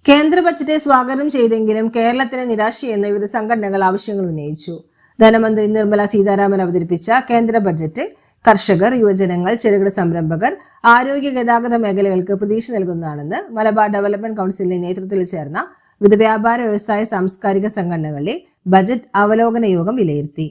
കേന്ദ്ര ബജറ്റ് സ്വാഗതം ചെയ്തെങ്കിലും കേരളത്തിന് നിരാശയെന്ന് വിവിധ സംഘടനകൾ ആവശ്യങ്ങൾ ഉന്നയിച്ചു. ധനമന്ത്രി നിർമ്മല സീതാരാമൻ അവതരിപ്പിച്ച കേന്ദ്ര ബജറ്റ് കർഷകർ, യുവജനങ്ങൾ, ചെറുകിട സംരംഭകർ, ആരോഗ്യ, ഗതാഗത മേഖലകൾക്ക് പ്രതീക്ഷ നൽകുന്നതാണെന്ന് മലബാർ ഡെവലപ്മെന്റ് കൗൺസിലിന്റെ നേതൃത്വത്തിൽ ചേർന്ന വിവിധ വ്യാപാര, വ്യവസായ, സാംസ്കാരിക സംഘടനകളിലെ ബജറ്റ് അവലോകന യോഗം വിലയിരുത്തി.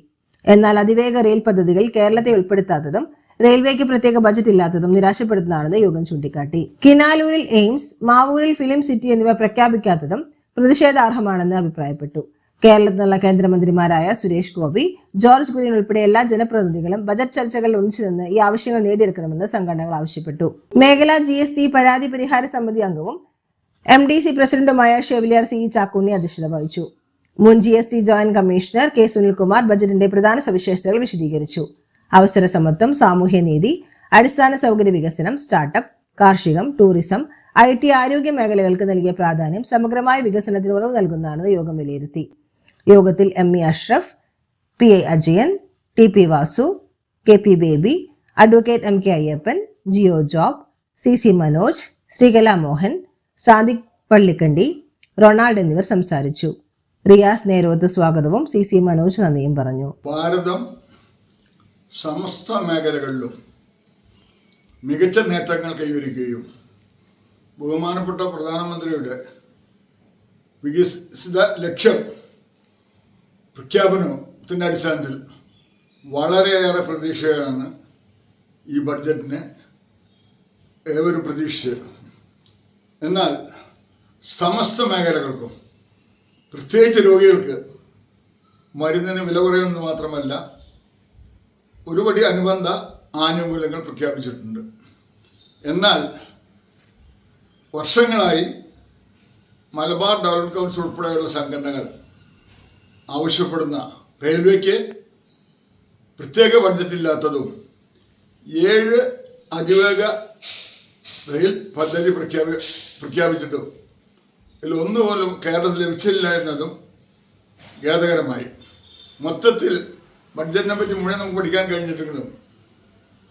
എന്നാൽ അതിവേഗ റെയിൽ പദ്ധതികൾ കേരളത്തെ ഉൾപ്പെടുത്താത്തതും റെയിൽവേക്ക് പ്രത്യേക ബജറ്റ് ഇല്ലാത്തതും നിരാശപ്പെടുന്നതാണെന്ന് യോഗം ചൂണ്ടിക്കാട്ടി. കിനാലൂരിൽ എയിംസ്, മാവൂരിൽ ഫിലിം സിറ്റി എന്നിവ പ്രഖ്യാപിക്കാത്തതും പ്രതിഷേധാർഹമാണെന്ന് അഭിപ്രായപ്പെട്ടു. കേരളത്തിലുള്ള കേന്ദ്രമന്ത്രിമാരായ സുരേഷ് ഗോപി, ജോർജ് കുര്യൻ ഉൾപ്പെടെ എല്ലാ ജനപ്രതിനിധികളും ബജറ്റ് ചർച്ചകളിൽ ഒന്നിച്ചു നിന്ന് ഈ ആവശ്യങ്ങൾ നേടിയെടുക്കണമെന്ന് സംഘടനകൾ ആവശ്യപ്പെട്ടു. മേഖലാ GST പരാതി പരിഹാര സമിതി അംഗവും MDC പ്രസിഡന്റുമായ ഷെവിലിയർ CE ചാക്കുണ്ണി അധ്യക്ഷത വഹിച്ചു. മുൻ GST joint commissioner K Sunilkumar ബജറ്റിന്റെ പ്രധാന സവിശേഷതകൾ വിശദീകരിച്ചു. അവസര സമത്വം, സാമൂഹ്യനീതി, അടിസ്ഥാന സൗകര്യ വികസനം, സ്റ്റാർട്ടപ്പ്, കാർഷികം, ടൂറിസം, IT, ആരോഗ്യ മേഖലകൾക്ക് നൽകിയ പ്രാധാന്യം സമഗ്രമായ വികസനത്തിന് ഉറവ് നൽകുന്നതാണെന്ന് യോഗം വിലയിരുത്തി. യോഗത്തിൽ ME Ashraf, PI Ajayan, TP Vasu, KP Baby, advocate MK Ayyappan, Jio Job, CC Manoj, Sreekala Mohan, Sadiq Pallikandi, Ronald എന്നിവർ സംസാരിച്ചു. റിയാസ് നേരോത്ത് സ്വാഗതവും CC മനോജ് നന്ദിയും പറഞ്ഞു. ഭാരതം സമസ്ത മേഖലകളിലും മികച്ച നേട്ടങ്ങൾ കൈവരിക്കുകയും ബഹുമാനപ്പെട്ട പ്രധാനമന്ത്രിയുടെ വികസിത ലക്ഷ്യം പ്രഖ്യാപനത്തിൻ്റെ അടിസ്ഥാനത്തിൽ വളരെയേറെ പ്രതീക്ഷയാണ് ഈ ബഡ്ജറ്റിനെ ഏവരും പ്രതീക്ഷിച്ചത്. എന്നാൽ സമസ്ത മേഖലകൾക്കും പ്രത്യേകിച്ച് രോഗികൾക്ക് മരുന്നിന് വില കുറയുന്നത് മാത്രമല്ല ഒരുപടി അനുബന്ധ ആനുകൂല്യങ്ങൾ പ്രഖ്യാപിച്ചിട്ടുണ്ട്. എന്നാൽ വർഷങ്ങളായി മലബാർ ഡെവലപ്മെന്റ് കൗൺസിൽ ഉൾപ്പെടെയുള്ള സംഘടനകൾ ആവശ്യപ്പെടുന്ന റെയിൽവേക്ക് പ്രത്യേക ബഡ്ജറ്റ് ഇല്ലാത്തതും 7 അതിവേഗ റെയിൽ പദ്ധതി പ്രഖ്യാപിച്ചിട്ടും ഇതിൽ ഒന്നുപോലും കേരളത്തിൽ ലഭിച്ചില്ല എന്നതും ഖേദകരമായി. മൊത്തത്തിൽ ബഡ്ജറ്റിനെ പറ്റി മുഴുവൻ നമുക്ക് പഠിക്കാൻ കഴിഞ്ഞിട്ടുണ്ടെങ്കിലും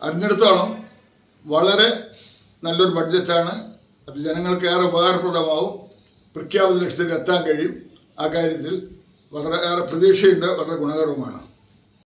അതിനടുത്തോളം വളരെ നല്ലൊരു ബഡ്ജറ്റാണ്. അത് ജനങ്ങൾക്ക് ഏറെ ഉപകാരപ്രദമാവും. പ്രഖ്യാപിത ലക്ഷ്യത്തിൽ എത്താൻ കഴിയും. ആ കാര്യത്തിൽ വളരെയേറെ പ്രതീക്ഷയുണ്ട്. വളരെ ഗുണകരവുമാണ്.